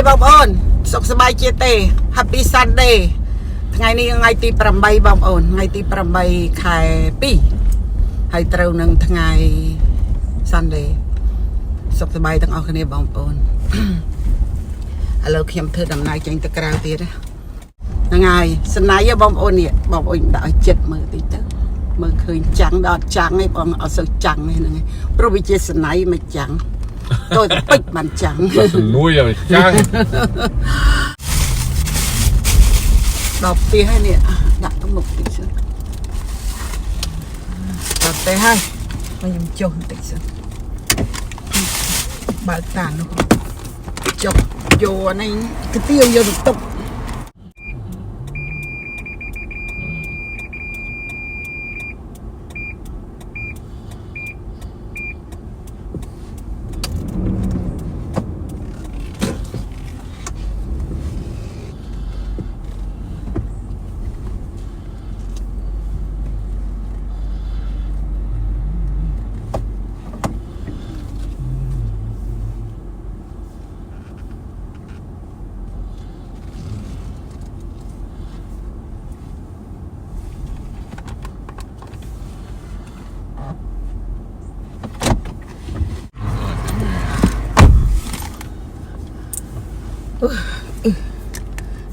บางอ้นสุขสบายเจเต้ Happy Sunday ไงนี่ไงตีประใบบางอ้นไงตีประใบขายปีให้เตาหนึ่งไง Sunday สุขสบายตั้งเอาคะแนนบางอ้นเราเขียมเธอดำนายจังตะกราวตีนะยังไงสนายบางอ้นเนี่ยบางอ้นได้เจ็ดมือตีเต้มือเคยจังดอดจังให้บางเอาสุดจังให้นั่งไงเพราะวิจิตรสนายมาจังtôi bịch bàn trắng nuôi rồi chăng đọc tí hai nè đặt trong một tí xưa đọc tí hai mình làm trồn tí xưa bà tàn nó chọc vô này cái tiêu vô được tục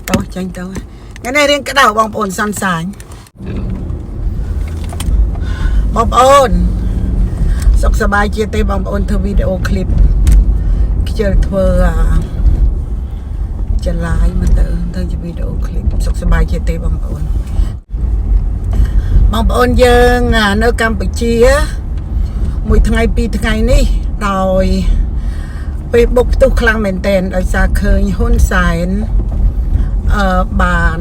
tao tranh tao cái này riêng cái đầu bông ồn săn sàn bông ồn sọc sờ bài chia tay bông ồn thơ video clip chơi thơ chân lái mà thơ video clip sọc sờ bài chia tay bông ồn dương nơi Campuchia mỗi ngày pi ngày ní rồi Facebook ตุคลังแมนเตนโดยจะเคยหุ้นสายบาน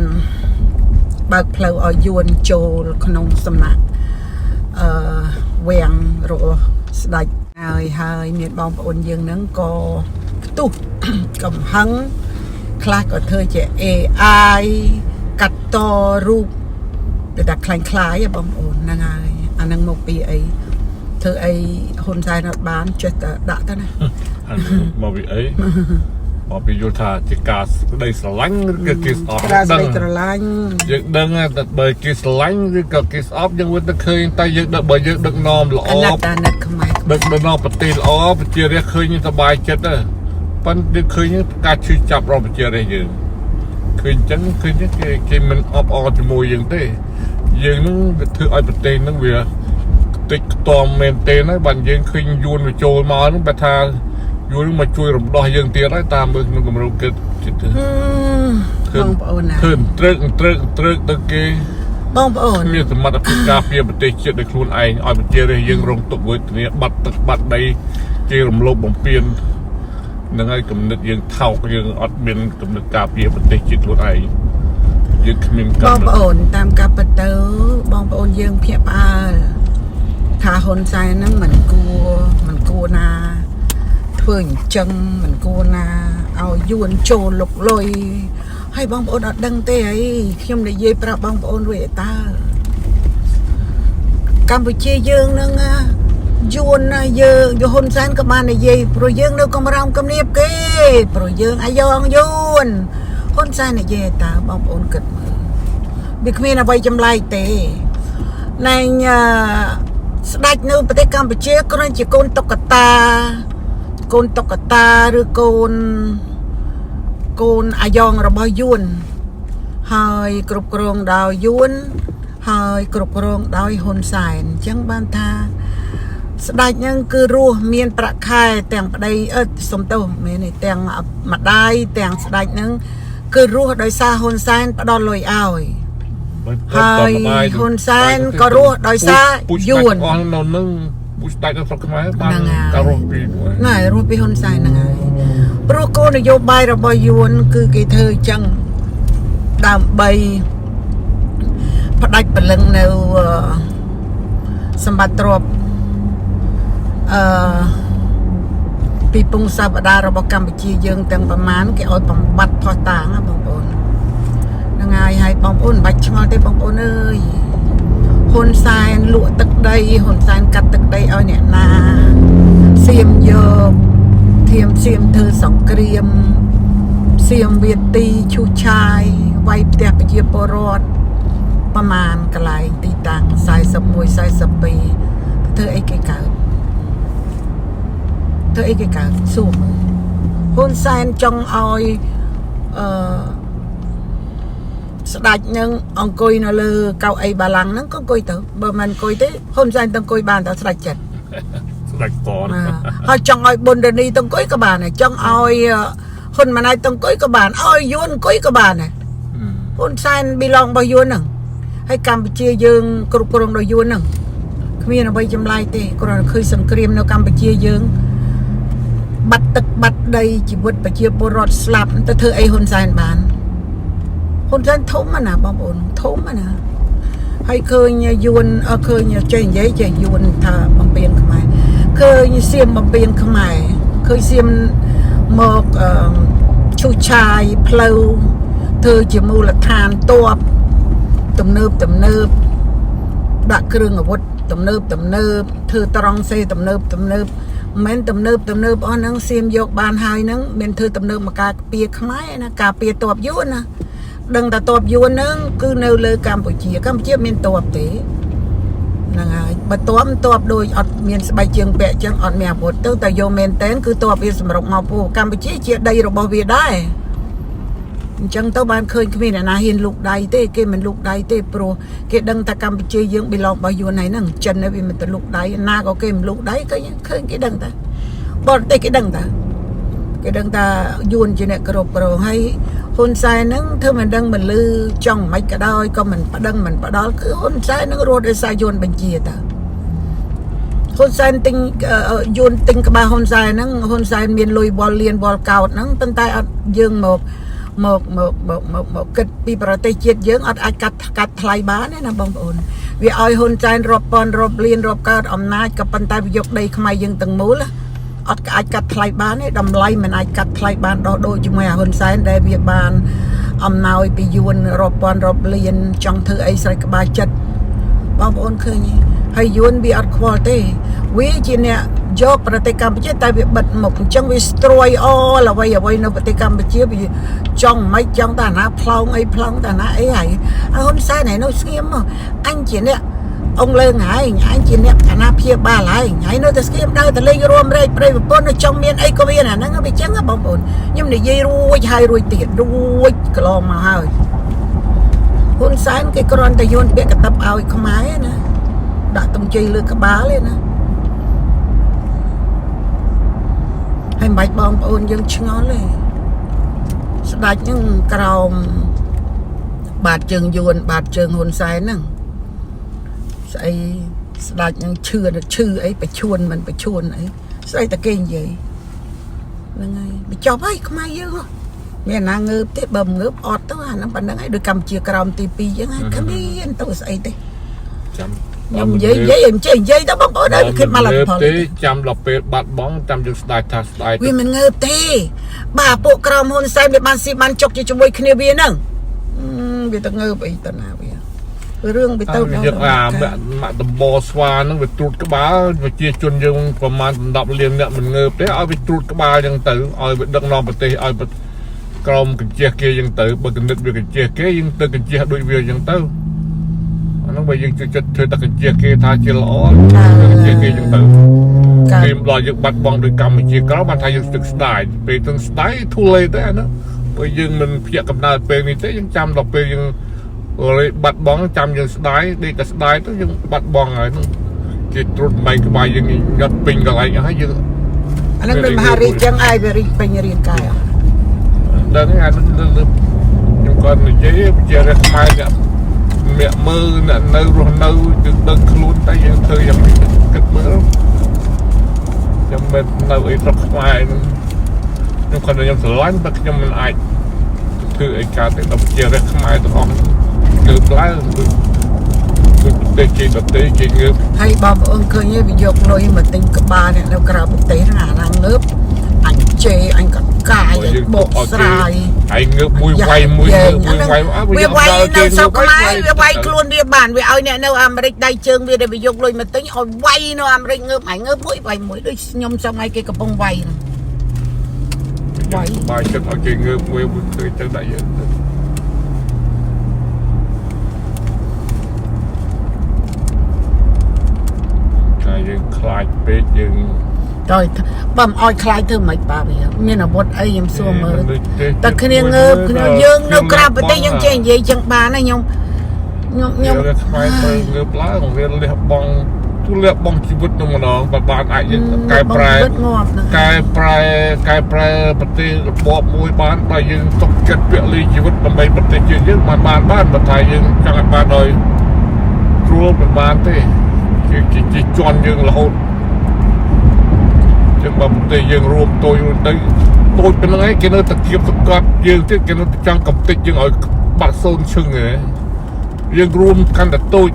บักเพลออยวนโจลขนมสมัครเวียงโรสไดหายเมียนบองปนยังนั่งก็ตุกำหังคลาก็เธอจะ AI กัดต่อรูปแต่ดักคล้ายบองปนนั่งไงอันนั้นโมปีไอเธอไอคนใจนัดบ้านจะด่าท่านนะmà bị ấy mà bị vô thà chỉ cả đây sờ lánh cái kia ọp dựng đằng bởi kia sờ lánh cái kia ọp nhưng với nó khơi tay dựng đợt bởi dựng đợt nom là ọp đợt nom bật tiền ọp chia ra khơi như ta bài chết á pan đi khơi như cá chui chập rồi chia ra dựng khơi chấn khơi như cái mình ọp cho mùi dựng thế dựng nó thứ ai bật tiền nó về tích toàn mền tên ấy bạn dựng khơi yuan về trôi mà nó bật thàยูนมาช่วยรำดอยยังเตี้ยได้ตามมือมันก็มาลงเกิดจิตขึ้นตรึกตะกี้บ้องปอนมีสมรรถพิการเพียบเตะเชือดในครูนไออ่อยมันเจริญยังลงตกเวทนี้บัดตึกบัดใดเจริญลบบ่มเปลี่ยนนั่งไอ้กำเนิดยังเท่ายังอัดเบนกำเนิดกาเพียบเตะเชือดครูนไอยังขมิ้นบ้องปอนตามกับประตูบ้องปอนยังเพียบอาขาคนใจนั่งเหมือนกูนาเพื่อนจังเหมือนกูนาเอายวนโจลกลอยให้บางปอนดังเตะไอ้เข้มในเย่ประบางปอนเวตากัมพูชียืงนึงยวนยืงอยู่คนแสนกับมาในเย่โปรยืงนึกกำลังกำเนียบเก้โปรยืงอายองยวนคนแสนในเย่ตาบางปอนเกิดมือบิ๊กมีนเอาไปจำลายเตะในสดายนึกประเทศกัมพูชีก็นั่นจะโกนตกตาโกนตกตาหรือโกนอายองระบายยวนหายกรุบกรองดาวยวนหายกรุบกรองดาวหนสายจังบ้านทาสดายยังคือรัวเมียนประคายแต่งประเดี๋ยวสมโตเมียนแต่งมาได้แต่งสดายยังคือรัวโดยซาหนสายประดอนลอยอ้อยหายหนสายก็รัวโดยซายวนบุษได้ก็สักไหมบ้านการรปีง่ายรูปีฮอนไซน์ง่ายโปรโกนโยบายระบายยวนคือกี่เธอจังดามใบพระได้เปลืองในสมบัติรบปีปุงซาบดาระบบกัมพูชียังตั้งประมาณกี่อ้อยปั๊มบัดพอต่างบางคนง่ายให้บางคนบัดชงได้บางคนเอ้ยคนทรายลวดตึกใดคนทรายกัดตึกใดเอาเนี่ยนาเสียมเยอะเทียมเธอสองเกรียม เสียมเวียตีชูชายไว้แต่ไปเยี่ยปรอดประมาณกลายตีตังสายสมุยสายสปีเธอไอ้เก่าสู้มือคนแซนจงเอาสดัดยังองคุยน่ะเลยเก่าไอ้บาลังนั้นก็คุยเถอะเบอร์มันคุยเถอะคนแซนต้องคุยบานแต่สดัดจัดสลักตอนเขาจังเอาบนเดนีต้องคุยกับบานเนี่ยจังเอาคนมาในต้องคุยกับบานเอายวนคุยกับบานเนี่ยคนแซนบีลองบอยวนหนึ่งให้กัมพูชียืงกรุกรงโดยยวนหนึ่งมีอะไรจำลายเตะกรณีเคยสังเกตในกัมพูชียืงบัดตึกบัดใดจีบดไปเชียปรอดสลับแต่เธอไอ้คนแซนบานคนแซนทุ่มมันนะบางคนทุ่มมันนะให้เคยยวนเคยใจใหญ่ใจยวนท่าบางเปียนขมายเคยเสียมบางเปียนขมายเคยเสียมหมอกชูชายเพลวเธอจะมูลทานตัวตำเนิบดักเครื่องอาวุธตำเนิบเธอตรองเซตำเนิบแม้นตำเนิบอ๋อนังเสียมยกบานหายนังเป็นเธอตำเนิบมากาเปียขมายนะกาเปียตบยวนนะดังแต่ตบยวนนึงคือเนวเลยกัมพูชีเป็นตบเตะนั่งไงบัดตบโดยอดเมียนสบายเชียงแปะจังอดเมียบดตั้งแต่โยเมนเต้นคือตบเวียสมรบมาปูกัมพูชีเจียได้ระบบเวียได้จังเต้าบ้านเคยมีนะเห็นลูกใดเต้เกมันลูกใดเต้โปรเกดังแต่กัมพูชียังไปลองไปอยู่ไหนนั่งจันนะวิมันแต่ลูกใดนาก็เกมลูกใดก็ยังเคยเกดังแต่บอลเต้เกดังแต่ยูนจีเนี่ยกระโปรงให้คนใส่นั่งเธอมันดังมันลือจ้องไม่กระดอยก็มันประดังมันประดอคือคนใส่นั่งโรดไอ้สายยูนเป็นเจียตาคนใส่ติงยูนติงกับบาคนใส่นั่งคนใส่เมียนลุยบอลเลียนบอลเก่านั่งตั้งแต่ยืงหมกกิดปีประเทศเจียยืงอัดกัดไทยบ้านเนี่ยนะบางคนวิเอาคนใส่รบปอนรบเลียนรบเก่าอำนาจกับปันตายยกได้ขมายยืงตั้งมูละอัดกัดไทยบ้านเนี่ยดำไล่มันกัดไทยบ้านโดยจุ่มคนใส่ได้เบียบานอำนาจไปยวนรบปอนรบเลียนจังเธอไอ้ใส่กบาจัดบางคนเคยนี่ให้ยวนบีอัดควอเต้วิจิเนี่ยยกประเทศกัมพูชีแต่บัดหมกจังวิสตรอยอละไว้ในประเทศกัมพูชีไปจังไม่จังแต่หน้าพลองไอ้พลองแต่หน้าไอ้ไอ้คนใส่ไหนน้อยเสียมอันจีเนี่ยองเลยไงอันจีเนี่ยหน้าเพียบ้าไรไงน้อยแต่เสียมได้แต่เลยรวมเลยไปปนจังเมียนไอ้ก็เมียนนั่งก็ไปจังก็บางคนยิ่งในยี่รวยชายรวยเตี๋ยรวยกลอมาให้คนใส่ก็กรอนแต่โยนเปียกกระตับเอาอีกขมายนะด่าตรงใจเลยกระบ้าเลยนะให้ใบบองปนยังชงอเลยสดายยังกราวบาดเจิงยวนบาดเจิงหุ่นใส่นั่งใส่สดายยังชื่อไอ้ไปชวนมันไปชวนไอ้ใส่ตะเกียงใหญ่ยังไงไปจอบไอ้ขมายเยอะแม่นางเงือบเตะบ่มเงือบอดตัวน้ำปันนั่งไอ้โดยกำเชียกราวตีปียังไงขมิ้นตัวใส่เตะยำยัยเอ็มเจยัยตาบังเอาได้ขึ้นมาหลังพอเลยจำเราเปิดบัตรบ้องจำยุสไตล์ทัสไตล์วิมันเงือบเตะบ่าปกกราวมุนใส่แบบมันสิมันจกจะช่วยคณีเบียนั่งวิตาเงือบไอ้ตาหน้าเบียเรื่องไปเต้าเนาะอย่างมาตบอสวานั่งไปตรุดกระบาไปเจียจนยังประมาณดับเรียนเนี่ยมันเงือบเตะเอาไปตรุดกระบายังตื่นเอาไปดังนอนไปเตะเอาไปกรอมกันเจียเกยังตื่นไปกันนึกไปกันเจียเกยังตื่นกันเจียด้วยเวียยังตื่นน้องไปยังจะเธอตะกันเจียเกทาเจลอ้อนเจียเกยังตื่นเกมรอยังบัดบองโดยกรรมเจียกรอมันทายยังตึกสไตล์ไปตึงสไตล์ทุเรศได้นะไปยังมันเพียกับนาเปนี่แต่ยังจำดอกเปยังเลยบัดบองจำยังสไตล์ดีแต่สไตล์ต้องยังบัดบองอะไรนั่งจิตรุนไปกับไปยังยัดปิงอะไรอย่างให้ยังอันนั้นเป็นมหาริจังไอเบริไปเรียนกายดังนั้นยังก่อนเจ๊เจออะไรมาเนี่ยเมียมือเนี่ยเนื้อดึงคลุ้นแต่ยังเธอยังไม่กึศมือยังเป็นเนื้อไอ้รักมายังคนยังสลายแต่ยังมันไอ้คือไอ้การที่เราเจออะไรมาตัวอ่อนเงือบล้าคือเด็กจีนแบบเด็กจีนเงือบให้บอบเคยเนี่ยไปยกลอยมาติงกบาเนี่ยเรากระปุกเตะหางเงือบอันเจอันกับกายบกสายไอ้เงือบมวยไวมวยไวเวียไวเราสอบไม้เวียไวคลุนเวียบานเวียเอาเนี่ยเราอเมริกได้เชิงเวียได้ไปยกลอยมาติงเอาไวเราอเมริกเงือบไอ้เงือบมวยไวมวยด้วยยมสมัยเกี่ยวกับปงไว bài chất ở kia ngược quê một người chân đại dân cái dân khai bế dân rồi bầm oi khai thưa mày bà bây giờ như là bột ấy em xua mơ ta khi nghe ngơ dương nó cà bê tây dân chơi gì chẳng bà này nhung nhung khai ngược láของเรียนเรียบบองทุเรียบบองชีวิตนมน้องบ้านไอ้ยังกายปลายกายปลายปฏิบอบมวยบ้านไปยังตกเกิดเปลี่ยนชีวิตทำไมปฏิเจยังบ้านบ้านไทยยังจังบ้านโดยรวมเป็นบ้านที่จีจวนยังเราจังบ้านปฏิยังรวมตัวอยู่ในตัวเป็นยังไงกินเอาตะเกียบตะกอบยังที่กินเอาจังกับติยังเอาบัตรโซนชึงไงยังรวมกันแต่ตัว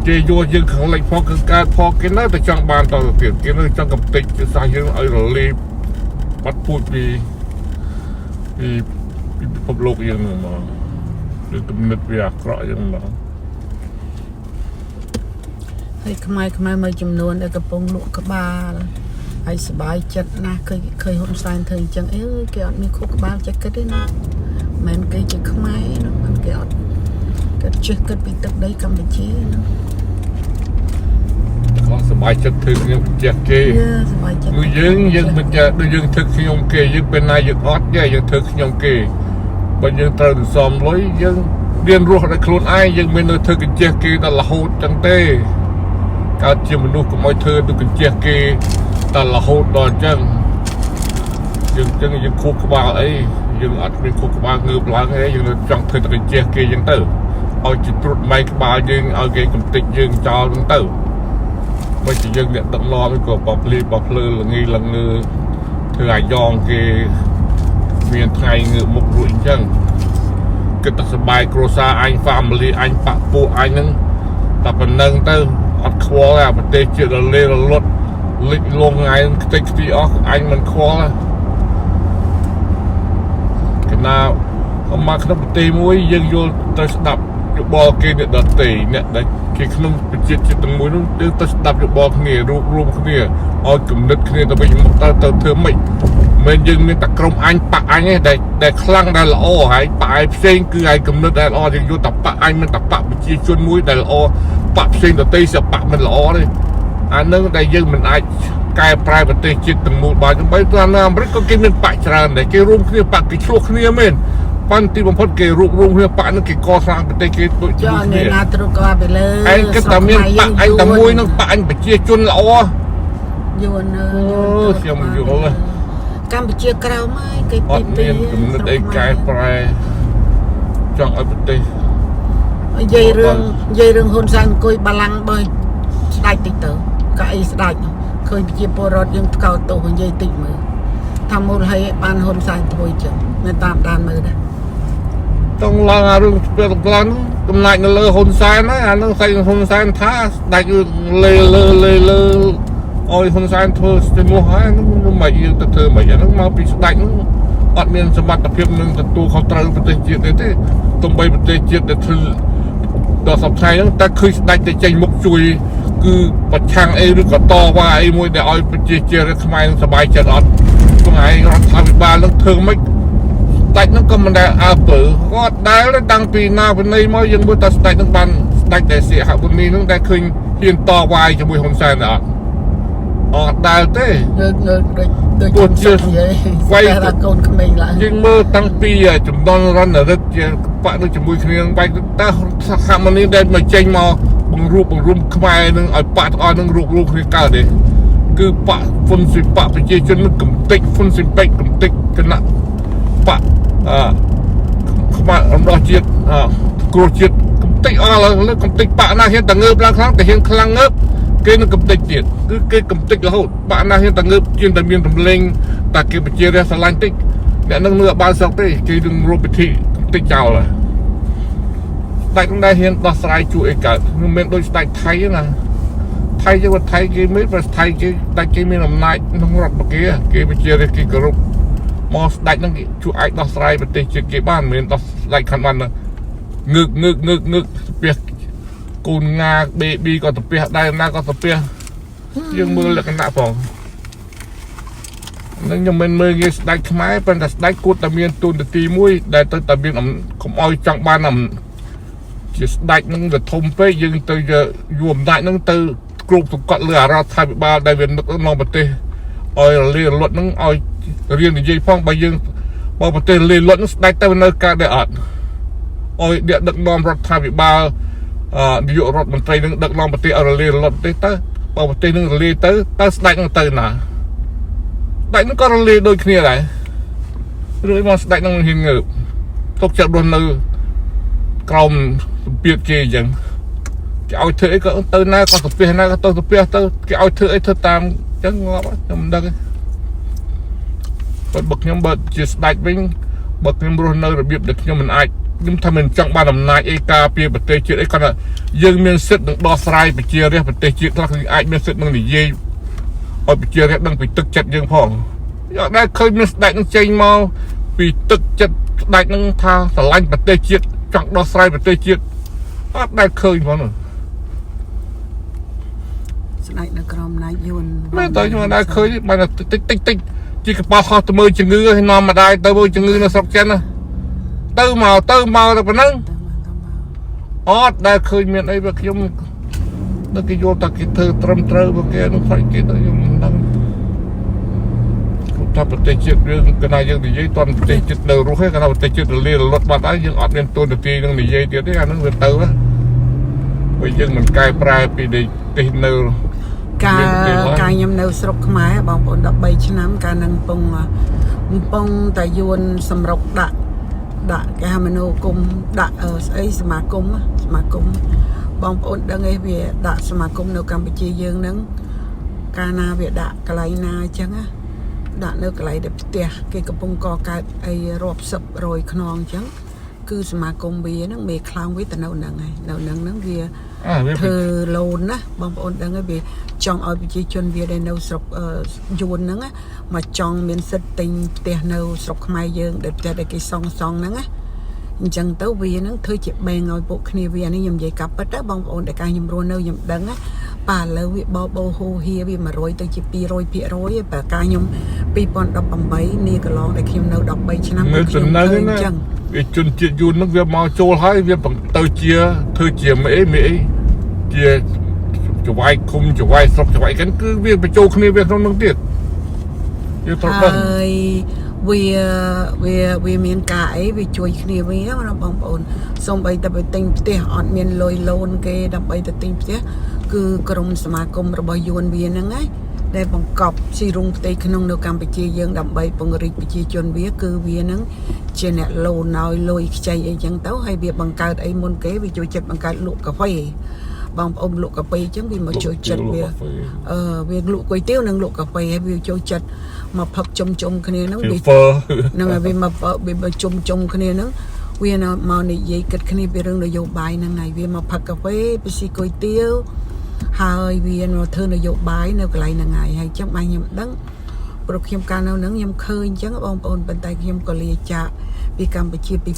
เจโยยังขังไหลพอคือการพอกินได้แต่จังบานต่อเปลี่ยนกินได้จังกับติจะสายยังไอ้เราลีปัดพูดมีพบโลกยังมาหรือกำเนิดวิทยาเคราะห์ยังมาให้ขมายมาจำนวนไอ้กระโปรงลูกกระบาไอ้สบายจัดนะเคยหุ่นสายเธอจังแกอดมีคุกกระบาจัดก็ได้นะมันเคยจะขมายนะมันแกอดก็เชื่อกันไปตึกได้กำลังชี้นะเขาสบายจัดถึงยังเจ็บเกย์มือยังมันจะดูยังถึงขยมเกย์ยังเป็นนายยังออดแย่ยังถึงขยมเกย์มันยังตรึงซ้อมร้อยยังเรียนรู้อะไรครูนไอยังไม่เนื้อถึงกันเจ็บเกย์ตลอดจังเต้การเชื่อมนุษย์กับมวยเธอดูกันเจ็บเกย์ตลอดตอนจังยังคุกบาไอ้ยังอัดเป็นคุกบาเงือบล้างไอ้ยังจังเธอตะกันเจ็บเกย์ยังเต้เอาจิตรุดไม่บายังเอาเกย์กับติดยังจอยังเต้ไม่ใช่ยังเนี่ยต้องรอไปกว่าปอบลีปอบเลือหรืองี้ลังเงือเธอไอยองเกเมียนไทยเงือมุกรุ่ยจังก็ตัดสบายครัวซาไอฟาร์มลีไอปะปูไอนึงแต่เป็นนึงเต้อัดคว้าแล้วมันเตะเจริญเลยรถลิลงไงติดตีออกไอมันคว้ากันนาเขามาขนมตีมวยยังโยนตัดดับอยู่บอลเกเนี่ยดัดตีเนี่ยได้คือขนมเป็นจิตตั้งมวยนู้นยังตัดดับอยู่บอลเนี่ยรวมเนี่ยเอากลุ่มนึกเนี่ยแต่ไปยังตาเธอไม่มันยังมีตะกรมอันปะอันเนี่ยได้คลั่งได้ละอ้อหายปะไอเส้นคือไอกลุ่มนึกได้ละอ้อยังอยู่ตะปะอันมันตะปะเป็นจีชวนมวยได้ละอ้อปะเส้นแต่ตีเสียปะมันละอ้อเลยอันนึงได้ยังมันไอกายปลายเป็นตีจิตตั้งมวยบางจังไปตัวน้ำมันก็กินเป็นปะจานได้เกี่ยวรวมเนี่ยปะกิชลวกเนี่ยเม่นปันที่บางคนเกย์รูปเพื่อปะนั่งเกย์ก่อสร้างเป็นเกย์ตัวจุดเนี่ยนาตรุกไปเลยไอ้ก็แต่เมียนปะไอ้แต่มวยนั่งปะอันไปเชี่ยจนละอ๋อโยนเชี่ยมันอยู่เลยการไปเชี่ยกระเอาไม้เกย์ปีปีกำลังได้กายปลายจังไอ้เป็นตียัยเรื่องหุ่นสันกุยบาลังเบยได้ติดเต๋อก็ไอ้ได้เคยไปเชี่ยปรดยังเก่าตัวของยัยติดมือทำมูลให้บ้านหุ่นสันถอยจังไม่ตามด้านมือนะต้องลองเรื่องเปลี่ยนแปลงกำลังเลยหุ่นสันนะต้องใส่หุ่นสันท่าได้คือเลยโอ้ยหุ่นสันเธอจะมัวหายนั่นไม่ยืนแต่เธอไม่ยังมาปีสได้นั่นอัดเมียนสมบัติเพียงหนึ่งแต่ตัวเขาตรังเป็นเจียดเลยที่ต้องไปเป็นเจียดแต่คือดอกสับไทยนั่นแต่คือได้แต่ใจมุกจุยคือปัจจังไอ้หรือก็ต่อว่าไอ้มวยแต่เอาเป็นเจียดทำไมสบายใจอัดตรงไหนรัฐบาลแล้วเธอไม่แต่นั่นก็มันได้อาเปิดก็ได้แล้วดังปีหน้าเป็นในมอยังบุตรสไตล์ตั้งบันสไตล์แต่เสียหาบุญนี้นั่งได้คืนเฮียนต่อวายจะมวยคนแซนอ่ะออกได้เต้ตัวเชื่อไว้ตะโกนขมิ้นละยังเมื่อตั้งปีอ่ะจุดนอนรันอ่ะรักจะปะนึกจะมวยคืนไปแต่ข้ามันนี้ได้มาเจงมาบังรูปขมายนึงไอ้ปะอ้อนึงรูปคืนก้าวเด็กคือปะฝุ่นสิปะไปเจจนมันกลุ่มติ๊กฝุ่นสิไปกลุ่มติ๊กกันนะปะขมาเราเจียดกลัวเจียดกลุ่มติ๊กแล้วกลุ่มติ๊กปะน่าเห็นแต่เงือบแล้วครั้งแต่เห็นครั้งเงือบเกย์นึกกลุ่มติ๊กเจียดคือเกย์กลุ่มติ๊กแล้วปะน่าเห็นแต่เงือบเจียนแต่เมียนตำเล็งแต่เกย์ไปเจียดสลายติ๊กเนี่ยนั่งเนื้อบานสักติ๊กเกย์ดึงรูปไปที่ติ๊กเจ้าเลยแต่ต้องได้เห็นต่อสายจุเอกน์มันเป็นโดยสไตล์ไทยนะไทยจะว่าไทยเกย์ไม่เป็นไทยเกย์แต่เกย์มีน้ำนายน้องรัดเมื่อกี้เกย์ไปเจียดเกย์กระรุบมอสได้นั่งช่วยไอ้ต่อสายไปเตะเจียดเกย์บ้านเหมือนต่อได้ขันวันนะงึกเปียกกูนงาเบบีก็ตะเปียได้หน้าก็ตะเปียยังมือเล็กหน้าฟอง នឹងខ្ញុំមិនមើលងាយស្ដេចខ្មែរប៉ុន្តែស្ដេចគួរតែមានទូនាទីមួយដែលទៅតែមានកុំឲ្យចង់បានជាស្ដេចនឹងទៅធំពេកយើងទៅយួរអំណាចនឹងទៅគ្រប់សង្កត់លើអារដ្ឋាភិបាលដែលវានឹកក្នុងប្រទេសឲ្យរលាលត់នឹងឲ្យរៀននិយាយផងបើយើងបើប្រទេសលេលត់នឹងស្ដេចទៅនៅកើតដែរអត់ឲ្យដឹកនាំរដ្ឋាភិបាលនាយករដ្ឋមន្ត្រីនឹងដឹកនាំប្រទេសឲ្យរលាលត់ទេទៅបើប្រទេសនឹងរលាទៅស្ដេចនឹងទៅណាស្ដេចនឹងក៏រលាដូចគ្នាដែរឬមកស្ដេចនឹងហ៊ានងើបទុកចិត្តរស់នៅក្រោមសម្ពាធគេអញ្ចឹងគេឲ្យធ្វើអីក៏ទៅណាក៏ទៅពីណាក៏ទៅពីទៅគេឲ្យធ្វើអីធ្វើតាមអញ្ចឹងងាប់ខ្ញុំមិនដឹងទេបើខ្ញុំបើជាស្ដេចវិញបើខ្ញុំរស់នៅរបៀបដែលខ្ញុំមិនអាចខ្ញុំថាមិនចង់បានអំណាចអីការពារប្រទេសជាតិអីគាត់ថាយើងមានសិទ្ធិនឹងដោះស្រាយប្រជារាស្ត្រប្រទេសជាតិខ្លះគឺអាចមានសិទ្ធិនឹងនិយាយឲ្យប្រជារាស្ត្រដឹងពីទឹកចិត្តយើងផងយកដែរឃើញមានស្ដេចនឹងចេញមកពីទឹកចិត្តស្ដេចនឹងថាស្រឡាញ់ប្រទេសជាតិចង់ដោះស្រាយប្រទេសជាតិអត់ដែលឃើញផងស្ដេចនៅក្រមណាយួនមែនតើខ្ញុំអត់ដែលឃើញបានតិចជាកប៉ាល់ហោះទៅមើលជំងឺឲ្យនាំម្ដាយទៅមើលជំងឺនៅស្រុកចិនណាទៅមកតែប៉ុណ្ណឹងអត់ដែលឃើញមានអីបើខ្ញុំនៅគេយល់ថាគេធ្វើត្រឹមត្រូវបើគេនឹងខ្លាចគេទៅខ្ញុំមិនដឹងថាប្រទេសជាតិយើងកណាយើងនិយាយតន់ប្រទេសជាតិនៅរស់ឯងកណាប្រទេសជាតិរលាលត់បាត់ហើយយើងអត់មានទូនាទីនឹងនិយាយទៀតទេអានឹងវាទៅបើយើងមិនកែប្រែពីទេសនៅការខ្ញុំនៅស្រុកខ្មែរបងប្អូន13ឆ្នាំកាលនឹងកំពុងតែយួនសម្រុកដាក់គេហៅមនោគមដាក់ស្អីសមាគមបងប្អូនដឹងឯងវាដាក់សមាគមនៅកម្ពុជាយើងហ្នឹងកាលណាវាដាក់កន្លែងណាអញ្ចឹងណាដាក់នៅកន្លែងដែលផ្ទះគេកំពុងកកើតអីរាប់សិបរយខ្នងអញ្ចឹងគឺសមាគមវាហ្នឹងមេខ្លោងវាទៅនៅហ្នឹងហើយនៅហ្នឹងវាធ្វើឡូនណាបងប្អូនដឹងហើយវាចង់ឲ្យប្រជាជនវាដែលនៅស្រុកយួនហ្នឹងមកចង់មានសិទ្ធិទិញផ្ទះនៅស្រុកខ្មែរយើងដែលផ្ទះដែលគេសង់ហ្នឹងណាអញ្ចឹងទៅវាហ្នឹងធ្វើជាបែងឲ្យពួកគ្នាវានេះខ្ញុំនិយាយកាប់ពិតទៅបងប្អូនដែលការខ្ញុំរស់នៅខ្ញុំដឹងណាប៉ាឥឡូវវាបោហូហៀវា100ទៅជា200%ឯបើការខ្ញុំ2018នេះកន្លងដែលខ្ញុំនៅ13ឆ្នាំខ្ញុំនៅអញ្ចឹងវាជនជាតិយួនហ្នឹងវាមកចូលហើយវាទៅជាធ្វើជាមេអីជាចវាយគុំចវាយស្រុកចវាយកិនគឺវាបញ្ចូលគ្នាវាក្នុងនោះទៀតយើងត្រូវដឹងហើយវាមានការអីវាជួយគ្នាវាណាបងប្អូនសូម្បីតែទៅទិញផ្ទះអត់មានលុយឡូនគេដើម្បីទៅទិញផ្ទះគឺក្រុមសមាគមរបស់យួនវាហ្នឹងឯងដែលបង្កប់ស៊ីរុងផ្ទៃក្នុងនៅកម្ពុជាយើងដើម្បីពង្រីកប្រជាជនវាគឺវានឹងជាអ្នកឡូនឲ្យលុយខ្ចីអីចឹងទៅហើយវាបង្កើតអីមុនគេវាជួយចិត្តបង្កើតលក់កាហ្វេបងប្អូនលក់កាហ្វេអញ្ចឹងវាមកចូលចិត្តវាវាលក់គុយទាវនិងលក់កាហ្វេហើយវាចូលចិត្តមកផឹកជុំគ្នាហ្នឹងវាហ្នឹងហើយវាមកជុំគ្នាហ្នឹងវាមកនិយាយគិតគ្នាពីរឿងនយោបាយហ្នឹងហើយវាមកផឹកកាហ្វេពីស៊ីគុយទាវហើយវាមកធ្វើនយោបាយនៅកន្លែងហ្នឹងហើយចឹងបានខ្ញុំដឹងព្រោះខ្ញុំកាលនៅហ្នឹងខ្ញុំឃើញអញ្ចឹងបងប្អូនប៉ុន្តែខ្ញុំក៏លាចាកពីកម្ពុជាពី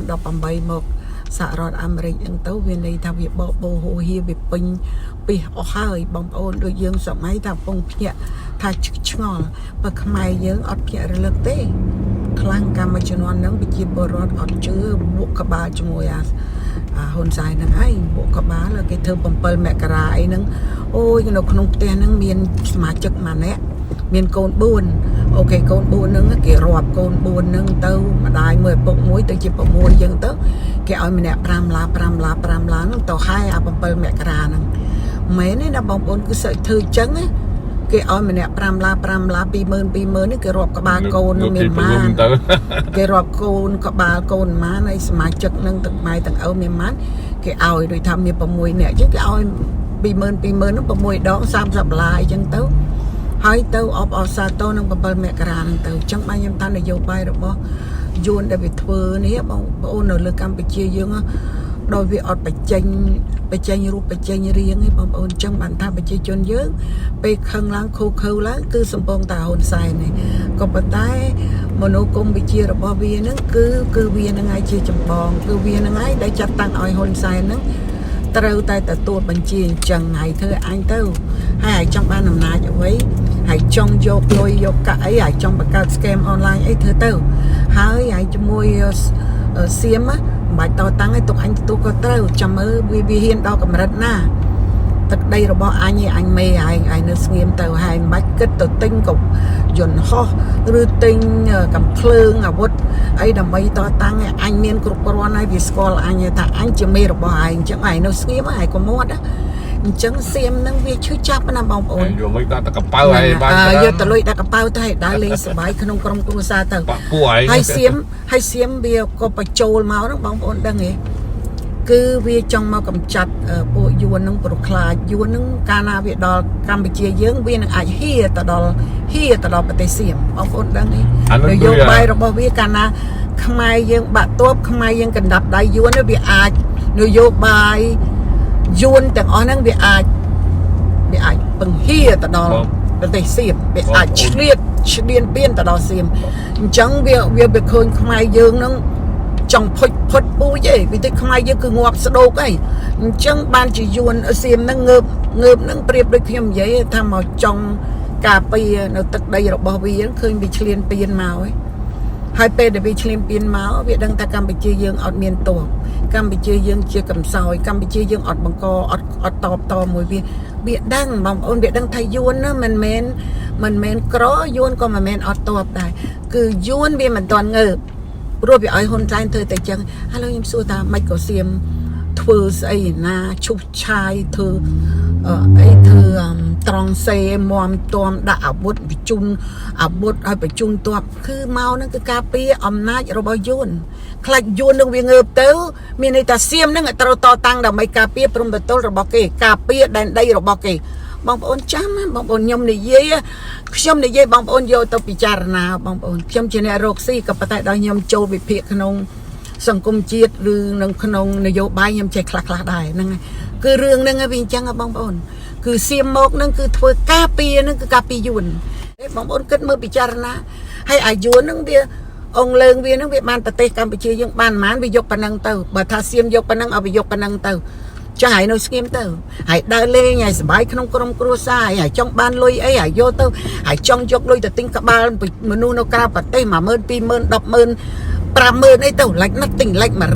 2018មកសហរដ្ឋអាមេរិកហ្នឹងទៅវាន័យថាវាបោហូហៀវាពេញពីអស់ហើយបងប្អូនដូចយើងសម័យថាពងភ្ញាក់ថាឆ្ងល់បើខ្មែរយើងអត់ភ្ញាក់រលឹកទេខ្លាំងកម្មជំនាន់ហ្នឹងប្រជាពលរដ្ឋអត់ជឿបួកក្បាលជាមួយហ៊ុនសែនហ្នឹងហើយបួកក្បាលគេធ្វើ7មករាអីហ្នឹងអូយនៅក្នុងផ្ទះហ្នឹងមានសមាជិកម្នាក់មានកូន4អូខេកូន4ហ្នឹងគេរាប់កូន4ហ្នឹងទៅម្ដាយមួយឪពុកមួយទៅជា6អញ្ចឹងទៅគេឲ្យម្នាក់5ឡាហ្នឹងទៅហើយអា7មករាហ្នឹងមែនទេណាបងប្អូនគឺសើចធ្វើអញ្ចឹងណាគេឲ្យម្នាក់5ឡា20000នេះគេរាប់ក្បាលកូននឹងមានម៉ានគេរាប់កូនក្បាលកូនម៉ានហើយសមាជិកនឹងទាំងម៉ែទាំងឪមានម៉ានគេឲ្យដូចថាមាន6នាក់អញ្ចឹងគេឲ្យ20000ហ្នឹង6ដង$30អញ្ចឹងទៅហើយទៅអបអសាទរនឹង7មករាហ្នឹងទៅអញ្ចឹងបានខ្ញុំថានយោបាយរបស់យួនដែលវាធ្វើនេះបងប្អូននៅលើកម្ពុជាយើងដោយវាអត់បញ្ចេញរូបបញ្ចេញរាងឯងបងប្អូនអញ្ចឹងបានថាប្រជាជនយើងពេលខឹងឡើងខូឡើងគឺសំពងតាហ៊ុនសែននេះក៏ប៉ុន្តែមនោគមវិជ្ជារបស់វាហ្នឹងគឺវាហ្នឹងឯងជាចម្បងគឺវាហ្នឹងឯងដែលចាត់តាំងឲ្យហ៊ុនសែនហ្នឹងត្រូវតែទទួលបញ្ជាអញ្ចឹងហើយធ្វើអញទៅហើយចង់បានអំណាចអ្វី ហើយចង់យកលុយយកកាក់អីហើយចង់បង្កើត scam online អីធ្វើទៅហើយជាមួយសៀមមិនបាច់តតាំងឲ្យទុកអញទទួលក៏ត្រូវចាំមើលវាហ៊ានដល់កម្រិតណាទឹកដីរបស់អញឯងមេឯងនៅស្ងៀមទៅហើយមិនបាច់គិតទៅទិញក៏យន្តហោះឬទិញកំភ្លើងអាវុធអីដើម្បីតតាំងឲ្យអញមានគ្រប់គ្រាន់ហើយវាស្គាល់អញថាអញជាមេរបស់ឯងអញ្ចឹងឯងនៅស្ងៀមឯងក៏មាត់អញ្ចឹងសៀមនឹងវាឈឺចាប់ណាបងប្អូនយកលុយដាក់ទៅកប៉ៅហើយបានយកទៅលុយដាក់កប៉ៅទៅឲ្យដើរលេងសប្បាយក្នុងក្រុមគ្រួសារទៅពួកឯងហើយសៀមវាក៏បញ្ចូលមកហ្នឹងបងប្អូនដឹងទេគឺវាចង់មកកម្ចាត់ពួកយួននឹងប្រខ្លាចយួននឹងកាលណាវាដល់កម្ពុជាយើងវានឹងអាចហ៊ាទៅដល់ប្រទេសសៀមបងប្អូនដឹងទេនយោបាយរបស់វាកាលណាខ្មែរយើងបាក់ទ័ពខ្មែរយើងកណ្ដាប់ដៃយួនវាអាចនយោបាយយួនទាំងអស់ហ្នឹងវាអាចបង្ហៀទៅដល់ប្រទេសសៀមវាអាចឆ្លៀនពៀនទៅដល់សៀមអញ្ចឹងវាឃើញខ្មែរយើងហ្នឹងចង់ផុតពូជឯងវិទិខ្មែរយើងគឺងាប់ស្ដោកអីអញ្ចឹងបានជាយួនសៀមហ្នឹងងើបហ្នឹងប្រៀបដូចខ្ញុំនិយាយថាមកចង់ការពារនៅទឹកដីរបស់វាឃើញវាឆ្លៀនពៀនមកឯងហើយពេលដែលវាឆ្លៀនពៀនមកវាដឹងថាកម្ពុជាយើងអត់មានទ័ពកម្ពុជាយើងជាកំសោយកម្ពុជាយើងអត់បង្កអត់តបមួយវាដឹងបងប្អូនវាដឹងថាយួនណាមិនមែនក្រយួនក៏មិនមែនអត់តបដែរគឺយួនវាមិនទាន់ងើបព្រោះវាឲ្យហ៊ុនសែនធ្វើតែចឹងឥឡូវខ្ញុំសួរថាមិនក៏សៀមធ្វើស្អីណាឈុបឆាយធ្វើត្រង់សេមមទាំដាក់អាវុធបញ្ជូនអាវុធឲ្យបញ្ជូនទ័ពគឺមកហ្នឹងគឺការពារអំណាចរបស់យួនខ្លាចយួននឹងវាងើបទៅមានន័យថាសៀមហ្នឹងត្រូវតតាំងដើម្បីការពារព្រំប្រទល់របស់គេការពារដែនដីរបស់គេបងប្អូនចាំបងប្អូនខ្ញុំនិយាយបងប្អូនយកទៅពិចារណាបងប្អូនខ្ញុំជាអ្នករកស៊ីក៏ប៉ុន្តែដល់ខ្ញុំចូលវិភាគក្នុងសង្គមជាតិឬនឹងក្នុងនយោបាយខ្ញុំចេះខ្លះដែរហ្នឹងហើយគឺរឿងហ្នឹងវាអញ្ចឹងបងប្អូនគឺសៀមមកហ្នឹងគឺធ្វើការពារហ្នឹងគឺការពារយួនបងប្អូនគិតមើលពិចារណាហើយអាយួនហ្នឹងវាអងលើងវាហ្នឹងវាបានប្រទេសកម្ពុជាយើងបានប៉ុន្មានវាយកប៉ុណ្ណឹងទៅបើថាសៀមយកប៉ុណ្ណឹងឲ្យវាយកប៉ុណ្ណឹងទៅចាស់ហើយនៅស្ងៀមទៅហើយដើរលេងហើយសប្បាយក្នុងក្រុមគ្រួសារហើយចង់បានលុយអីហើយយកទៅហើយចង់យកលុយទៅទិញក្បាលមនុស្សនៅក្រៅប្រទេស 10000 20000 100000 50000អីទៅឡាច់ណាត់ទិញឡាច់មួយ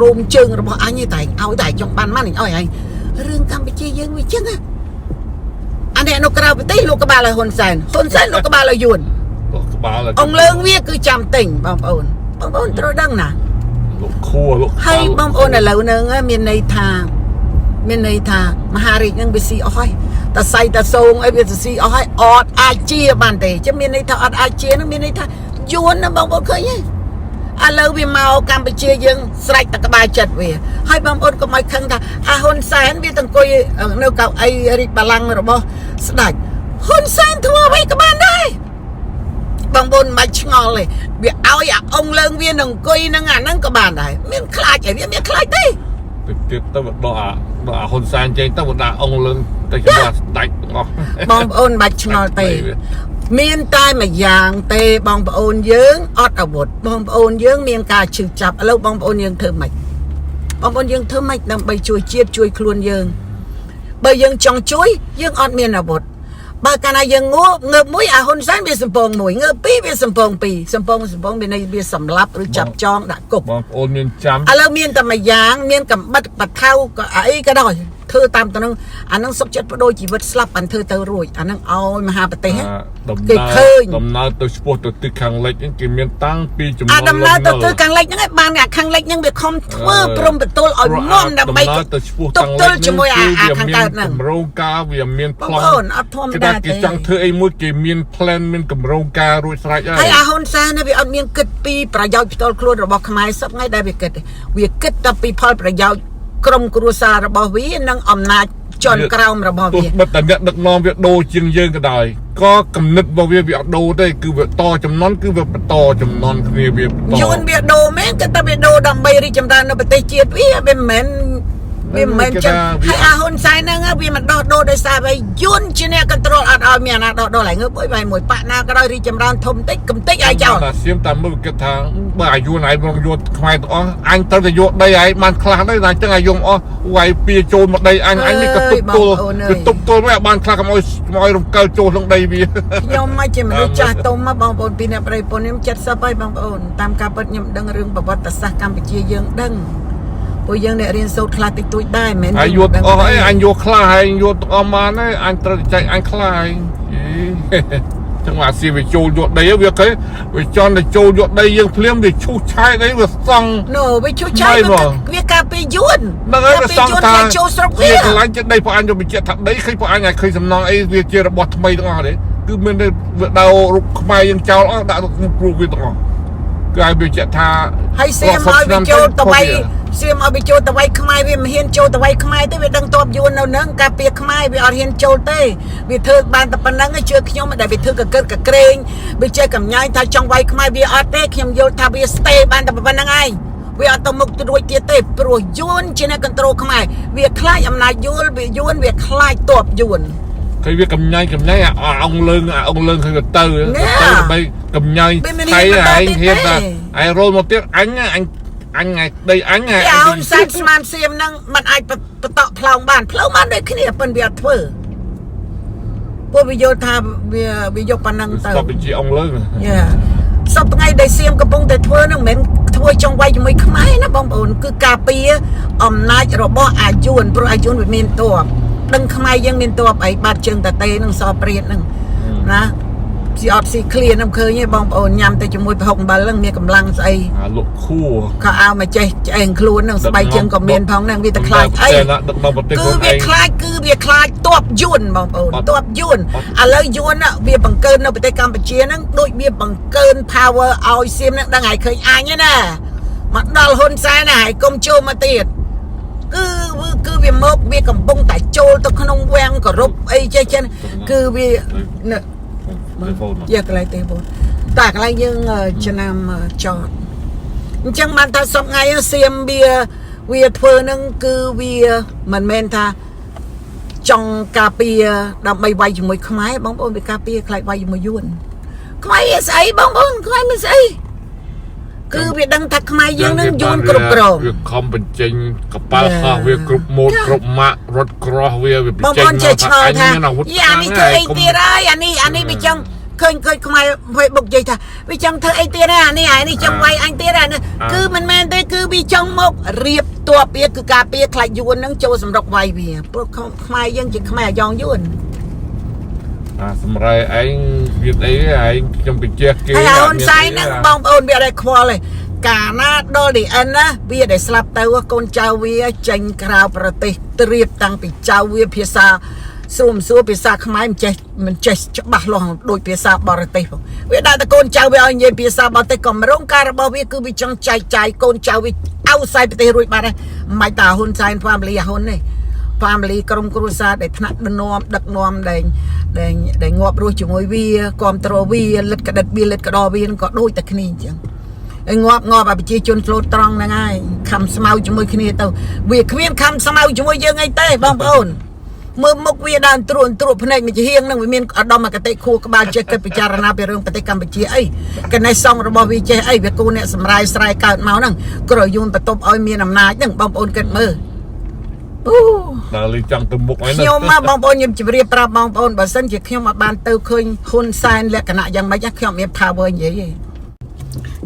រោមជើងរបស់អញឯងតែឲ្យតែចង់បានមិនឲ្យហើយរឿងកម្ពុជាយើងវាចឹងណាអានេះនៅក្រៅប្រទេសលោកក្បាលឲ្យហ៊ុនសែនលោកក្បាលឲ្យយួនក្បាលអងលើងវាគឺចាំទិញបងប្អូនត្រូវដឹងណាលោកខួលោកហើយបងប្អូនឥឡូវហ្នឹងមានន័យថាមហារាជហ្នឹងវាស៊ីអស់ហើយតសៃតសងអីវាស៊ីអស់ហើយអត់អាចជាបានទេចឹងមានន័យថាអត់អាចជាហ្នឹងមានន័យថាយួនណាបងប្អូនឃើញទេឥឡូវវាមកកម្ពុជាយើងស្រេចតែក្បាលចិត្តវាហើយបងប្អូនកុំឲ្យខឹងថាអាហ៊ុនសែនវាទាំងអង្គុយនៅកៅអីរាជបល្ល័ង្ករបស់ស្ដេចហ៊ុនសែនធ្វើអ្វីក៏បានដែរបងប្អូនមិនឆ្ងល់ទេវាឲ្យអាអង្គលើងវានឹងអង្គុយនឹងអាហ្នឹងក៏បានដែរមានខ្លាចអីវាមានខ្លាចទេទៀតទៅដល់អាហ៊ុនសែនចេញទៅដាក់អង្គលើងទៅជាមួយស្ដេចទាំងអស់បងប្អូនមិនឆ្ងល់ទេមានតែមួយយ៉ាងទេបងប្អូនយើងអត់អាវុធបងប្អូនយើងមានការឈឺចាប់ឥឡូវបងប្អូនយើងធ្វើម៉េចដើម្បីជួយជាតិជួយខ្លួនយើងបើយើងចង់ជួយយើងអត់មានអាវុធបើកាលណាយើងងើបមួយអាហ៊ុនសែនវាសំពងមួយងើបពីរវាសំពងពីរសំពងមានន័យវាសម្លាប់ឬចាប់ចងដាក់គុកបងប្អូនមានចាំឥឡូវមានតែមួយយ៉ាងមានកំបិតបថៅក៏អីក៏ដោយធ្វើតាមទៅនឹងអានឹងសុខចិត្តបដូរជីវិតស្លាប់បានធ្វើទៅរួចអានឹងឲ្យមហាប្រទេសគេឃើញដំណើរទៅឆ្ពោះទៅទិសខាងលិចហ្នឹងគេមានតាំងពីចំនួនដំណើរទៅទិសខាងលិចហ្នឹងឯងបានអាខាងលិចហ្នឹងវាខំធ្វើព្រមបន្ទល់ឲ្យមុំដើម្បីទៅឆ្ពោះខាងលិចជាមួយអាខាងកើតហ្នឹងគម្រោងការវាមានប្លង់អត់ធម្មតាទេគេចង់ធ្វើអីមួយគេមាន plan មានគម្រោងការរួចស្រេចហើយអាហ៊ុនសែនវាអត់មានគិតពីប្រយោជន៍ផ្ទាល់ខ្លួនរបស់ខ្មែរសពថ្ងៃដែលវាគិតតែពីផលប្រយោជន៍ក្រុមគ្រួសាររបស់វានិងអំណាចចន់ក្រោមរបស់វាបើតែអ្នកដឹកនាំវាដូរជាងយើងក៏ដោយក៏គំនិតរបស់វាអត់ដូរទេគឺវាតចំនួនគឺវាបន្តចំនួនគ្នាវាបន្តយួនវាដូរមែនតែវាដូរដើម្បីរីកចម្រើននៅប្រទេសជាតិវាមិនមែន វាមិនចឹងហើយអាហ៊ុនសែនហ្នឹងវាមិនដោះដូរដោយសារឲ្យយួនជាអ្នកកន្ទ្រលអត់ឲ្យមានអាណាដោះដូរឡើងមួយបាយមួយប៉ាក់ណាក៏ដោយរីចម្រើនធំតិចកំតិចឲ្យចោលតែសៀមតាមមើលគិតថាបើអាយុណៃមកយកខ្មែរទាំងអស់អញត្រូវតែយកដីឯងបានខ្លះដែរតែចឹងអាយុអស់វាយពីចូលមកដីអញនេះក៏ទប់ទល់មិនបានខ្លះកុំឲ្យរំកិលចូលក្នុងដីវាខ្ញុំមកជាមនុស្សចាស់ទុំមកបងប្អូនពីអ្នកប្រិយពុនខ្ញុំ70ហើយបងប្អូនតាមការពិតខ្ញុំដឹងរឿងប្រវត្តិសាស្ត្រកម្ពុជាយើងដឹងពួកយើងអ្នករៀនសូត្រខ្លះតិចតួចដែរមិនមែនអាយុអស់អីអញយកខ្លះហើយយកទាំងអស់មកណាអញត្រូវចែកអញខ្លះហើយចឹងមកអាស៊ីវាចូលយកដីវាគេវាចង់ទៅចូលយកដីយើងភ្លាមវាឈូសឆាយដីវាសង់វាឈូសឆាយវាការពីយួនហ្នឹងហើយវាសង់ថាចូលស្រុកវាកន្លែងចិត្តដីពួកអញយកបញ្ជាក់ថាដីឃើញពួកអញឃើញសំណងអីវាជារបស់ថ្មីទាំងអស់ទេគឺមានវាដៅរូបខ្មែរយើងចោលអស់ដាក់ទៅព្រោះវាទាំងអស់គឺឲ្យវាចេះថាហើយសៀមឲ្យវាចូលទៅវៃសៀមឲ្យវាចូលទៅវៃខ្មែរវាមិនហ៊ានចូលទៅវៃខ្មែរទេវាដឹងតបយួននៅនឹងការពារខ្មែរវាអត់ហ៊ានចូលទេវាធ្វើបានតែប៉ុណ្្នឹងជឿខ្ញុំដែលវាធ្វើកកិតកក្រែងវាចេះកំញាយថាចង់វៃខ្មែរវាអត់ទេខ្ញុំយល់ថាវាស្ទេបានតែប៉ុណ្្នឹងឯងវាអត់ទៅមុខទៅរួចទៀតទេព្រោះយួនជាអ្នកគ្រប់គ្រងខ្មែរវាខ្លាចអំណាចយួនវាខ្លាចតបយួនឃើញវាកំញាយអង្គលើងឃើញវាទៅដើម្បីកំញាយថៃឯងហ៊ានថាឯងរលមកទៀតអញដីអញហ៊ុនសែនស្មានសៀមហ្នឹងมันអាចបតក់ផ្លោងបានដូចគ្នាប៉ុន្តែវាអត់ធ្វើពួកវាយល់ថាវាយកប៉ុណ្ណឹងទៅស្បបញ្ជាអង្គលើងសពថ្ងៃដែលសៀមកំពុងតែធ្វើហ្នឹងមិនមែនធ្វើចង់វាយជាមួយខ្មែរណាបងប្អូនគឺការពារអំណាចរបស់អាយួនព្រោះអាយួនវាមានតបដឹងខ្មែរយើងមានតបអីបាត់ជើងតាតេនឹងសព្រាតហ្នឹងណាស៊ីអត់ស៊ីឃ្លៀនខ្ញុំឃើញទេបងប្អូនញ៉ាំទៅជាមួយប្រហុកអំបិលហ្នឹងមានកម្លាំងស្អីលក់ខួរក៏ឲ្យមកចេះឆ្អែងខ្លួនហ្នឹងស្បែកជើងក៏មានផងហ្នឹងវាតែខ្លាចអីគឺវាខ្លាចតបយួនបងប្អូនតបយួនឥឡូវយួនវាបង្កើននៅប្រទេសកម្ពុជាហ្នឹងដូចវាបង្កើន power ឲ្យសៀមហ្នឹងដឹងហើយឃើញអញណាមកដល់ហ៊ុនសែនណាហើយកុំចូលមកទៀតគឺវាមកវាកំពុងតែចូលទៅក្នុងវាំងគោរពអីចេះគឺវាយកកន្លែងទេបងតែកន្លែងយើងចំណាំចតអញ្ចឹងបានថាសពថ្ងៃសៀមវាធ្វើនឹងគឺវាមិនមែនថាចង់ការពារដើម្បីវាយជាមួយខ្មែរបងប្អូនវាការពារខ្លាចវាយជាមួយយួនខ្មែរស្អីបងប្អូនខ្មែរមិនស្អីគឺវាដឹងថាខ្មែរយើងនឹងយួនគ្រប់គ្រងវាខំបញ្ចេញកប៉ាល់ខោះវាគ្រប់ម៉ូតគ្រប់ម៉ាក់រត់ក្រោះវាបញ្ចេញមកថាអញមានអាវុធអានេះធ្វើអីទៀតហើយអានេះវាចឹងឃើញខ្មែរ Facebook និយាយថាវាចង់ធ្វើអីទៀតអានេះចង់វាយអញទៀតអានេះគឺមិនមែនទេគឺវាចង់មករៀបតបវាគឺការពារខ្លាចយួននឹងចូលសម្រុកវាយវាព្រោះខ្មែរយើងជាខ្មែរអាយ៉ងយួនសម្រែឯងវាអីឯងខ្ញុំបញ្ជាក់គេហើយហ៊ុនសែនហ្នឹងបងប្អូនវាអត់ខ្វល់ទេកាលណាដល់ DN ណាវាដែលស្លាប់ទៅកូនចៅវាចេញក្រៅប្រទេសត្រៀបតាំងពីចៅវាភាសាស្រួលសួរភាសាខ្មែរមិនចេះច្បាស់លាស់ដូចភាសាបរទេសវាដាក់តែកូនចៅវាឲ្យនិយាយភាសាបរទេសក៏មិនរងការរបស់វាគឺវាចង់ចែកចាយកូនចៅវាអោស័យប្រទេសរួចបាត់ហើយមិនតាហ៊ុនសែន family ហ៊ុនទេ family ក្រុមគ្រួសារដែលថ្នាក់ដឹកនាំដែលងាប់រស់ជាមួយវាគ្រប់គ្រងវាលិតកដិតវាលិតកដវានឹងក៏ដូចតែគ្នាអញ្ចឹងហើយងាប់ឲ្យប្រជាជនឆ្លូតត្រង់ហ្នឹងហើយខំស្មៅជាមួយគ្នាទៅវាគ្មានខំស្មៅជាមួយយើងអីទេបងប្អូនមើលមុខវាដើរត្រួតភ្នែកមួយជាហៀងហ្នឹងវាមានឧត្តមគតិខួរក្បាលចេះគិតពិចារណាពីរឿងប្រទេសកម្ពុជាអីកណេះសងរបស់វាចេះអីវាគូអ្នកសម្រាយស្រ័យកើតមកហ្នឹងក្រយូនបន្ទប់ឲ្យមានអំណាចហ្នឹងបងប្អូនគិតមើលដល់លីចង់ទៅមុខហើយខ្ញុំមកបងប្អូនខ្ញុំជម្រាបប្រាប់បងប្អូនបើសិនជាខ្ញុំអត់បានទៅឃើញហ៊ុនសែនលក្ខណៈយ៉ាងម៉េចខ្ញុំមាន power និយាយទេ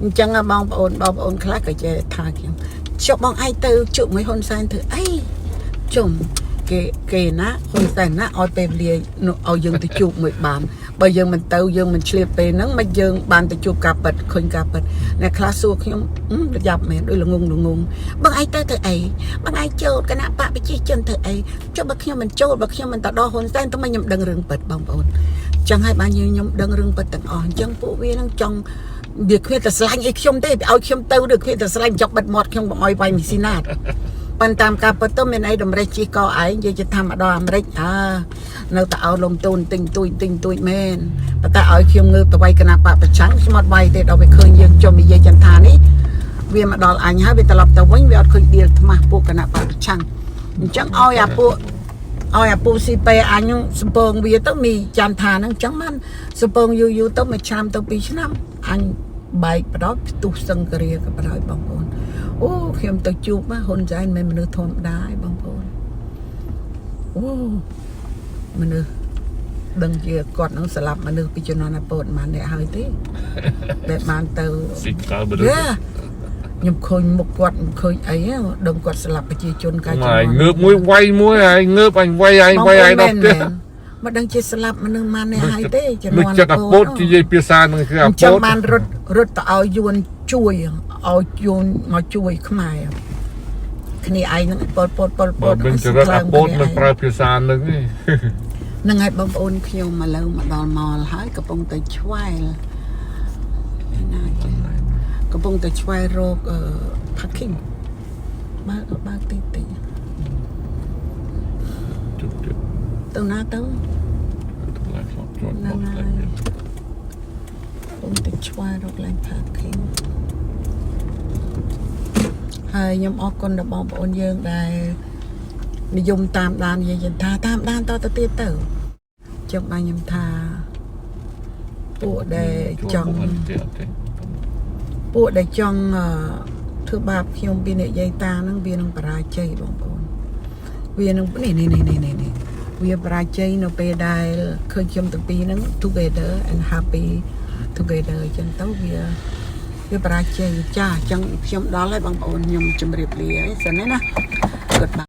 អញ្ចឹងបងប្អូនខ្លះក៏ចេះថាខ្ញុំជប់បងឯងទៅជួបមួយហ៊ុនសែនធ្វើអីជុំគេណាហ៊ុនសែនណាឲ្យពេលវេលាឲ្យយើងទៅជួបមួយបានបើយើងមិនទៅយើងមិនឆ្លៀតពេលហ្នឹងមិនយើងបានទៅជួបការប៉ັດឃើញការប៉ັດអ្នកខ្លះសួរខ្ញុំប្រយ័ត្នមែនដូចល្ងងបងឯងទៅអីបងឯងចូលគណៈបកប្រជាជនទៅអីចុះបើខ្ញុំមិនចូលបើខ្ញុំមិនទៅដល់ហ៊ុនសែនទៅមិនខ្ញុំដឹងរឿងប៉ັດបងប្អូនចឹងហើយបានខ្ញុំដឹងរឿងប៉ັດទាំងអស់អញ្ចឹងពួកវានឹងចង់វាគ្មានតែស្រឡាញ់អីខ្ញុំទេឲ្យខ្ញុំទៅឬគ្មានតែស្រឡាញ់ចុកបិទមាត់ខ្ញុំកុំឲ្យវាយមីស៊ីណាតប៉ុន្តែតាមការពិតទៅមានអីតម្រេចជីកឯងនិយាយថាមកដល់អាមេរិកនៅតែឲ្យលំទូនទិញទួយមែនប៉ុន្តែឲ្យខ្ញុំងើបទៅវាយគណៈបកប្រឆាំងខ្ញុំអត់វាយទេដល់វាឃើញយើងចុះនិយាយចន្ទថានេះវាមកដល់អញហើយវាត្រឡប់ទៅវិញវាអត់ឃើញឌីលថ្មាស់ពួកគណៈបកប្រឆាំង chẳng oi à pu si pe anh sập bông bây giờ tao mì chăn thà nó chẳng man sập bông yu tao mà chăm tao pi năm anh bài đó tu sân cái gì cái bài bông bồn ô khi em tao chụp á hôn trái mình được thôn đá bông bồn ô mình được đừng chia cọt nó sờ lạp mà được pi cho nó là bồn mà để hơi tí để mà từ nhục khơi một quạt khơi ấy đừng quạt sờ lạp cái chi chôn cái mà ngớp mũi quay mũi anh ngớp anh quay đọc chứ mà đang chia sập mà nương man này hai té cho nó chắc là bốt chỉ dây pia san nóคือ cho man rốtเอายวนช่วยเอายวนมาช่วยขมายคันนี้ไอ้นั่นปดมันจะรถอะโป๊ดมันปลายpia san นึงนี่นั่งไงบางคนเขียวมาแล้วมาดอนมอลหายกระปงแต่ช่วยกระปงแต่ช่วยโรคพักกิ้งบ้าตีตัวหน้าตัวนั่งไงผมติดช่วยโรคแรงพักกิ้งยมออกคนดับบอลโอนเยิงได้นิยมตามด้านยันทาตามด้านต่อตะเตียเต๋อจงบางยมทาปูได้จังปูได้จังถือบาปยมปีเนยยตานั่งเบียนังปราชัยบางคนเบียนังนี่เบียปราชัยเราไปได้เคยยมตั้งปีนั้น together and happy together จังเต้าเบียปราชัยจ้าจังยมดอลเลยบางคนยมจมเรียบเรียสันนี่นะกดมา